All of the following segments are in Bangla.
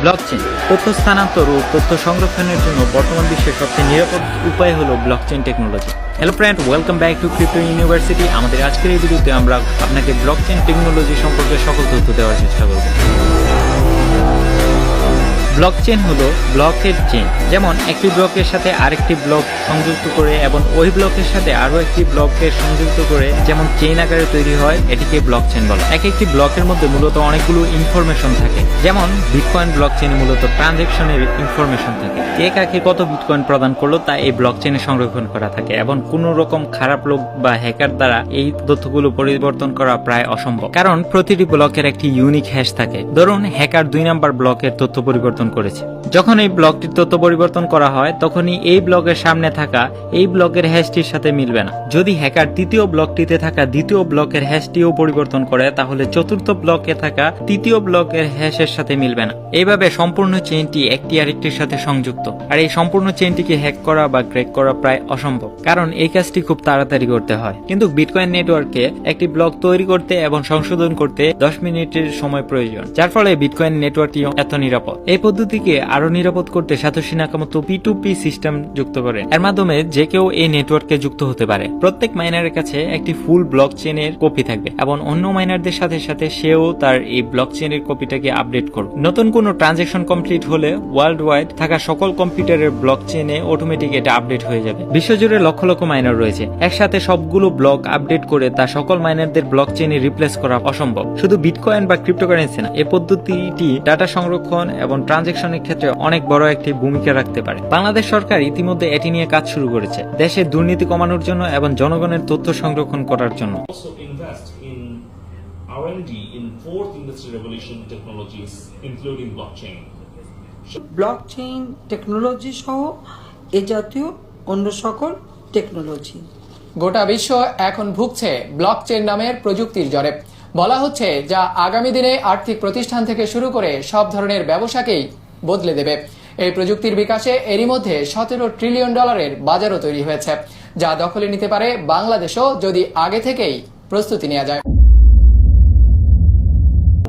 ব্লকচেন তথ্য স্থানান্তর ও তথ্য সংরক্ষণের জন্য বর্তমান বিশ্বের সবচেয়ে নিরাপদ উপায় হলো blockchain technology. Hello friend, welcome back to crypto university. আমাদের আজকের এই ভিডিওতে আমরা আপনাকে ব্লকচেন টেকনোলজি সম্পর্কে সকল তথ্য দেওয়ার চেষ্টা করব। ব্লকচেন হলো ব্লকের চেন, যেমন একটি ব্লকের সাথে আরেকটি ব্লক সংযুক্ত করে এবং ওই ব্লকের সাথে আরো একটি ব্লকের সংযুক্ত করে যেমন চেইন আকারে তৈরি হয়, এটিকে ব্লকচেন বলে। এক একটি ব্লকের মধ্যে মূলত অনেকগুলো ইনফরমেশন থাকে, যেমন বিটকয়েন ব্লকচেনে মূলত ট্রানজেকশনের ইনফরমেশন থাকে। কে কাকে কত বিটকয়েন প্রদান করলো তা এই ব্লকচেনে সংরক্ষণ করা থাকে এবং কোন রকম খারাপ লোক বা হ্যাকার দ্বারা এই তথ্যগুলো পরিবর্তন করা প্রায় অসম্ভব, কারণ প্রতিটি ব্লকের একটি ইউনিক হ্যাশ থাকে। ধরুন হ্যাকার 2 নাম্বার ব্লকের তথ্য পরিবর্তন করেছে। যখন এই ব্লকটির তথ্য পরিবর্তন করা হয় তখনই এই ব্লকের সামনে থাকা এই ব্লকের হ্যাশটির সাথে মিলবে না। যদি হ্যাকার তৃতীয় ব্লকটিতে থাকা দ্বিতীয় ব্লকের হ্যাশটিও পরিবর্তন করে তাহলে চতুর্থ ব্লকে থাকা তৃতীয় ব্লকের হ্যাশের সাথে মিলবে না। এইভাবে সম্পূর্ণ চেইনটি একটি আরেকটির সাথে সংযুক্ত, আর এই সম্পূর্ণ চেইনটিকে হ্যাক করা বা ক্র্যাক করা প্রায় অসম্ভব, কারণ এই কাজটি খুব তাড়াতাড়ি করতে হয়। কিন্তু বিটকয়েন নেটওয়ার্কে একটি ব্লক তৈরি করতে এবং সংশোধন করতে 10 মিনিটের সময় প্রয়োজন, যার ফলে বিটকয়েন নেটওয়ার্কটি এত নিরাপদ। এই পদ্ধতিকে আরো নিরাপদ করতে সাতোশি নাকামোতো P2P সিস্টেম যুক্ত করেন। এর মাধ্যমে যে কেউ এই নেটওয়ার্কে যুক্ত হতে পারে। প্রত্যেক মাইনারের কাছে একটি ফুল ব্লকচেনের কপি থাকবে এবং অন্য মাইনারদের সাথে সাথে সেও তার এই ব্লকচেনের কপিটাকে আপডেট করবে। নতুন কোনো ট্রানজেকশন কমপ্লিট হলে ওয়ার্ল্ড ওয়াইড থাকা সকল কম্পিউটারের ব্লকচেনে অটোমেটিক এটা আপডেট হয়ে যাবে। বিশ্বজুড়ে লক্ষ লক্ষ মাইনার রয়েছে, একসাথে সবগুলো ব্লক আপডেট করে তা সকল মাইনারদের ব্লকচেনে রিপ্লেস করা অসম্ভব। শুধু বিটকয়েন বা ক্রিপ্টোকারেন্সি না, এই পদ্ধতিটি ডাটা সংরক্ষণ এবং ট্রানজেকশনের ক্ষেত্রে অনেক বড় একটি ভূমিকা রাখতে পারে। বাংলাদেশ সরকার ইতিমধ্যে এটি নিয়ে কাজ শুরু করেছে, দেশের দুর্নীতি কমানোর জন্য এবং জনগণের তথ্য সংরক্ষণ করার জন্য। Also invest in R&D in fourth industrial revolution technologies, including blockchain. Blockchain technology সহ এ জাতীয় অন্য সকল টেকনোলজি। গোটা বিশ্ব এখন ভুগছে ব্লকচেন নামের প্রযুক্তির জ্বরে। বলা হচ্ছে যা আগামী দিনে আর্থিক প্রতিষ্ঠান থেকে শুরু করে সব ধরনের ব্যবসাকেই বদলে দেবে। এই প্রযুক্তির বিকাশে এরই মধ্যে $17 ট্রিলিয়ন বাজারও তৈরি হয়েছে, যা দখলে নিতে পারে বাংলাদেশও যদি আগে থেকেই প্রস্তুতি নেওয়া যায়।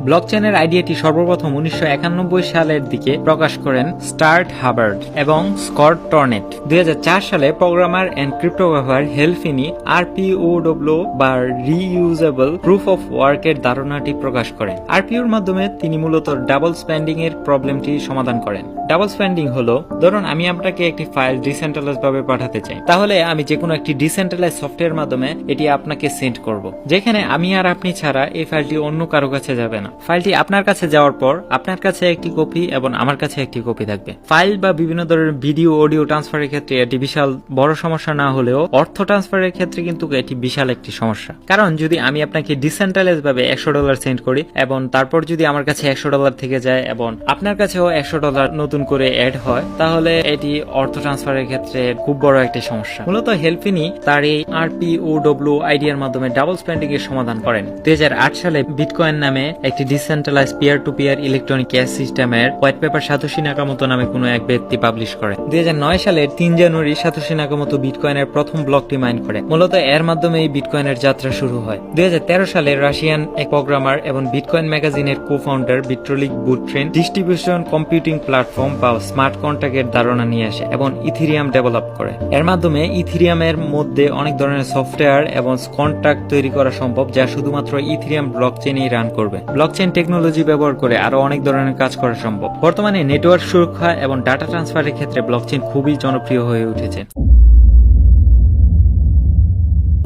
ব্লকচেনের আইডিয়াটি সর্বপ্রথম 1991 সালের দিকে প্রকাশ করেন স্টার্ট হাবার্ড এবং স্কট টর্নেট। 2004 সালে প্রোগ্রামার এন্ড ক্রিপ্টোগ্রাফার হেলফিনি RPOW বা রিইউজেবল প্রুফ অফ ওয়ার্কের ধারণাটি প্রকাশ করেন। RPO এর মাধ্যমে তিনি মূলত ডাবল স্পেন্ডিং এর প্রবলেমটি সমাধান করেন। ডাবল স্পেন্ডিং হলো, ধরুন আমি আপনাকে একটি ফাইল ডিসেন্ট্রালাইজ ভাবে পাঠাতে চাই, তাহলে আমি যে কোনো একটি ডিসেন্ট্রালাইজ সফটওয়্যার মাধ্যমে এটি আপনাকে সেন্ড করব, যেখানে আমি আর আপনি ছাড়া এই ফাইলটি অন্য কারো কাছে যাবে না। ফাইলটি আপনার কাছে যাওয়ার পর আপনার কাছে একটি কপি এবং আমার কাছে একটি কপি থাকবে। ফাইল বা বিভিন্ন ধরনের ভিডিও অডিও ট্রান্সফারের ক্ষেত্রে এটি বিশাল বড় সমস্যা না হলেও অর্থ ট্রান্সফারের ক্ষেত্রে কিন্তু এটি বিশাল একটি সমস্যা, কারণ যদি আমি আপনাকে ডিসেন্ট্রালাইজ ভাবে $100 সেন্ড করি এবং তারপর যদি আমার কাছে $100 থেকে যায় এবং আপনার কাছেও $100 নতুন করে অ্যাড হয়, তাহলে এটি অর্থ ট্রান্সফারের ক্ষেত্রে খুব বড় একটি সমস্যা। মূলত হেলফিনি তার এই RPOW আইডিয়ার মাধ্যমে ডাবল স্পেন্ডিং এর সমাধান করেন। 2008 সালে বিটকয়েন নামে একটি decentralize peer to peer electronic cash সিস্টেমের হোয়াইট পেপার সাতোশি নাকামোতো নামে কোনো এক ব্যক্তি পাবলিশ করে। 2009 সালের 3 জানুয়ারি সাতোশি নাকামোতো বিটকয়েনের প্রথম ব্লকটি মাইন করে। মূলত এর মাধ্যমে এই বিটকয়েনের যাত্রা শুরু হয়। 2013 সালে রাশিয়ান এক প্রোগ্রামার এবং বিটকয়েন ম্যাগাজিনের কো-ফাউন্ডার ভিট্রলিক বুট্রিন ডিস্ট্রিবিউশন কম্পিউটিং প্ল্যাটফর্ম বা স্মার্ট কন্ট্রাক্টের ধারণা নিয়ে আসে এবং ইথেরিয়াম ডেভেলপ করে। এর মাধ্যমে ইথেরিয়ামের মধ্যে অনেক ধরনের সফটওয়্যার এবং কন্ট্রাক্ট তৈরি করা সম্ভব, যা শুধুমাত্র ইথেরিয়াম ব্লকচেইনেই রান করবে। ব্লকচেইন টেকনোলজি ব্যবহার করে আরো অনেক ধরনের কাজ করা সম্ভব। বর্তমানে নেটওয়ার্ক সুরক্ষা এবং ডাটা ট্রান্সফারের ক্ষেত্রে ব্লকচেইন খুবই জনপ্রিয় হয়ে উঠেছে।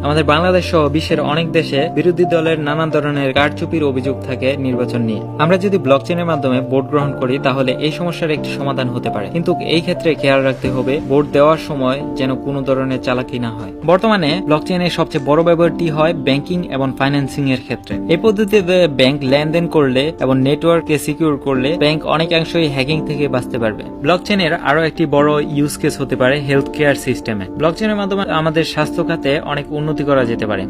আমাদের বাংলাদেশ সহ বিশ্বের অনেক দেশে বিরোধী দলের নানা ধরনের কারচুপির অভিযোগ থাকে নির্বাচন নিয়ে। আমরা যদি ব্লকচেনের মাধ্যমে ভোট গ্রহণ করি তাহলে এই সমস্যার একটি সমাধান হতে পারে, কিন্তু এই ক্ষেত্রে খেয়াল রাখতে হবে ভোট দেওয়ার সময় যেন কোনো ধরনের চালাকি না হয়। বর্তমানে ব্লকচেনের সবচেয়ে বড় ব্যবহারটি হয় ব্যাংকিং এবং ফাইন্যান্সিং এর ক্ষেত্রে। এই পদ্ধতিতে ব্যাংক লেনদেন করলে এবং নেটওয়ার্ককে সিকিউর করলে ব্যাংক অনেকাংশই হ্যাকিং থেকে বাঁচতে পারবে। ব্লকচেনের আরো একটি বড় ইউজ কেস হতে পারে হেলথ কেয়ার সিস্টেমে। ব্লকচেনের মাধ্যমে আমাদের স্বাস্থ্য খাতে অনেক উন্নতি করা যেতে পারে।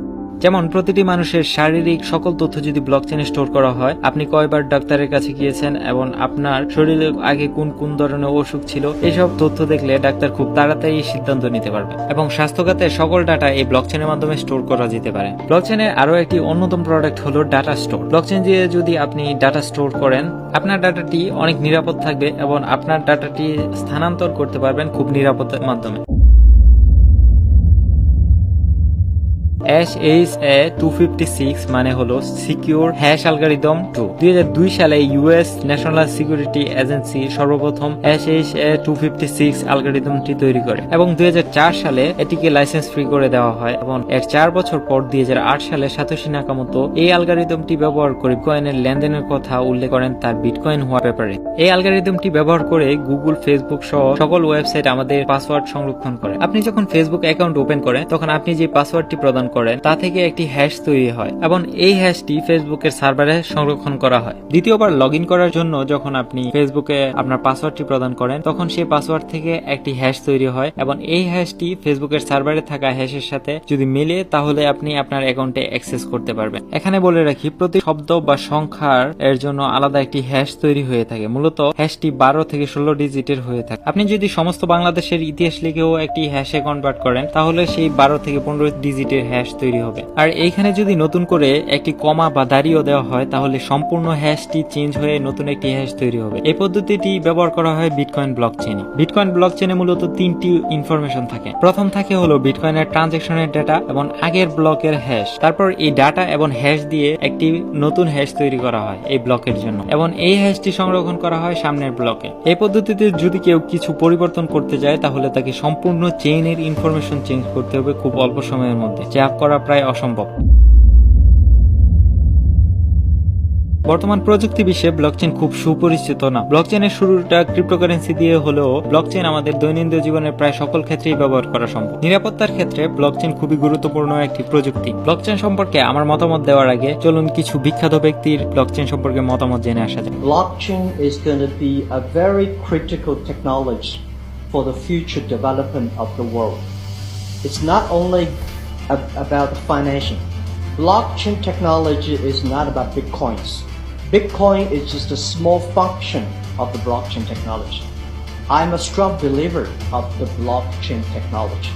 যেমন প্রতিটি মানুষের শারীরিক সকল তথ্য যদি ব্লকচেনে স্টোর করা হয়, আপনি কয়বার ডাক্তারের কাছে গিয়েছেন এবং আপনার শরীরে আগে কোন কোন ধরনের অসুখ ছিল, এইসব তথ্য দেখলে ডাক্তার খুব তাড়াতাড়ি সিদ্ধান্ত নিতে পারবে এবং স্বাস্থ্য খাতের সকল ডাটা এই ব্লকচেনের মাধ্যমে স্টোর করা যেতে পারে। ব্লকচেনের আরো একটি অন্যতম প্রোডাক্ট হলো ডাটা স্টোর। ব্লকচেন দিয়ে যদি আপনি ডাটা স্টোর করেন, আপনার ডাটাটি অনেক নিরাপদ থাকবে এবং আপনার ডাটাটি স্থানান্তর করতে পারবেন খুব নিরাপদের মাধ্যমে। HHA-256 মানে হলো সিকিউর হ্যাশ অ্যালগরিদম 2। 2002 সালে ইউএস ন্যাশনাল সিকিউরিটি এজেন্সি সর্বপ্রথম HHA-256 অ্যালগরিদমটি তৈরি করে এবং 2004 সালে এটিকে লাইসেন্স ফ্রি করে দেওয়া হয় এবং এর 4 বছর পর 2008 সালে সাতোশি নাকামোতো এই অ্যালগরিদমটি ব্যবহার করে বিটকয়েনের লেনদেনের কথা উল্লেখ করেন তার বিটকয়েন হওয়ার ব্যাপারে। এই অ্যালগরিদমটি ব্যবহার করে গুগল, ফেসবুক সহ সকল ওয়েবসাইট আমাদের পাসওয়ার্ড সংরক্ষণ করে। আপনি যখন ফেসবুক অ্যাকাউন্ট ওপেন করেন তখন আপনি যে পাসওয়ার্ডটি প্রদান করেন তা থেকে একটি হ্যাশ তৈরি হয় এবং এই হ্যাশটি ফেসবুকের সার্ভারে সংরক্ষণ করা হয়। দ্বিতীয়বার লগ ইন করার জন্য যখন আপনি ফেসবুকে আপনার পাসওয়ার্ডটি প্রদান করেন তখন সেই পাসওয়ার্ড থেকে একটি হ্যাশ তৈরি হয় এবং এই হ্যাশটি ফেসবুকের সার্ভারে থাকা হ্যাশের সাথে যদি মেলে তাহলে আপনি আপনার অ্যাকাউন্টে অ্যাক্সেস করতে পারবেন। এখানে বলে রাখি, প্রতি শব্দ বা সংখ্যার এর জন্য আলাদা একটি হ্যাশ তৈরি হয়ে থাকে। মূলত হ্যাশটি 12 থেকে 16 ডিজিটের হয়ে থাকে। আপনি যদি সমস্ত বাংলাদেশের ইতিহাস লিখেও একটি হ্যাশে কনভার্ট করেন তাহলে সেই 12 থেকে 15 ডিজিটের হ্যাশ তৈরি হবে। আর এইখানে যদি নতুন করে একটি কমা বা দাড়িও দেওয়া হয় তাহলে সম্পূর্ণ হ্যাশটি চেঞ্জ হয়ে নতুন একটি হ্যাশ তৈরি হবে। এই পদ্ধতিটি ব্যবহার করা হয় বিটকয়েন ব্লকচেনে। বিটকয়েন ব্লকচেনে মূলত 3টি ইনফরমেশন থাকে। প্রথম থাকে হলো বিটকয়েনের ট্রানজাকশনের ডাটা এবং আগের ব্লকের হ্যাশ। তারপর এই ডাটা এবং হ্যাশ দিয়ে একটি নতুন হ্যাশ তৈরি করা হয় এই ব্লকের জন্য এবং এই হ্যাশটি সংরক্ষণ করা হয় সামনের ব্লকে। এই পদ্ধতিতে যদি কেউ কিছু পরিবর্তন করতে যায় তাহলে তাকে সম্পূর্ণ চেইনের ইনফরমেশন চেঞ্জ করতে হবে খুব অল্প সময়ের মধ্যে, যা করা প্রায় অসম্ভব। বর্তমান প্রযুক্তি বিশ্বে ব্লকচেন খুব সুপরিচিত না। ব্লকচেনের শুরুটা ক্রিপ্টোকারেন্সি দিয়ে হলেও ব্লকচেন আমাদের দৈনন্দিন জীবনের প্রায় সকল ক্ষেত্রেই ব্যবহার করা সম্ভব। নিরাপত্তার ক্ষেত্রে ব্লকচেন খুবই গুরুত্বপূর্ণ একটি প্রযুক্তি। ব্লকচেন সম্পর্কে আমার মতামত দেওয়ার আগে চলুন কিছু বিখ্যাত ব্যক্তির ব্লকচেন সম্পর্কে মতামত জেনে আসা যায়। Blockchain is going to be a very critical technology for the future development of the world. It's not only about the financial. Blockchain technology is not about Bitcoins. Bitcoin is just a small function of the blockchain technology. I'm a strong believer of the blockchain technology.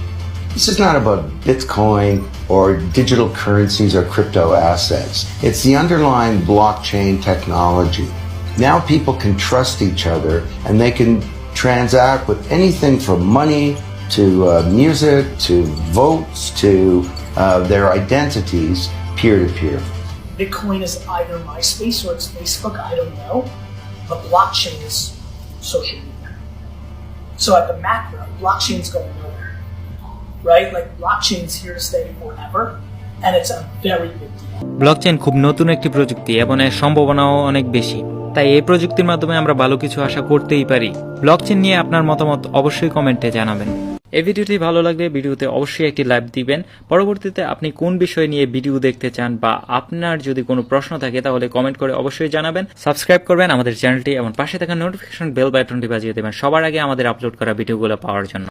This is not about Bitcoin or digital currencies or crypto assets. It's the underlying blockchain technology. Now people can trust each other and they can transact with anything from money to music to votes to their identities peer-to-peer. Bitcoin is either MySpace or it's Facebook, I don't know. But blockchain is social media. So at the macro, blockchain's going nowhere. Right? Like blockchain's here to stay forever. And it's a very big deal. Blockchain খুব নতুন একটি প্রযুক্তি এবং এর সম্ভাবনাও অনেক বেশি। তাই এই প্রযুক্তির মাধ্যমে আমরা ভালো কিছু আশা করতেই পারি। ব্লকচেন নিয়ে আপনার মতামত অবশ্যই কমেন্টে জানাবেন। এই ভিডিওটি ভালো লাগলে ভিডিওতে অবশ্যই একটি লাইক দিবেন। পরবর্তীতে আপনি কোন বিষয় নিয়ে ভিডিও দেখতে চান বা আপনার যদি কোনো প্রশ্ন থাকে তাহলে কমেন্ট করে অবশ্যই জানাবেন। সাবস্ক্রাইব করবেন আমাদের চ্যানেলটি এবং পাশে থাকা নোটিফিকেশন বেল বাটনটি বাজিয়ে দেবেন সবার আগে আমাদের আপলোড করা ভিডিওগুলো পাওয়ার জন্য।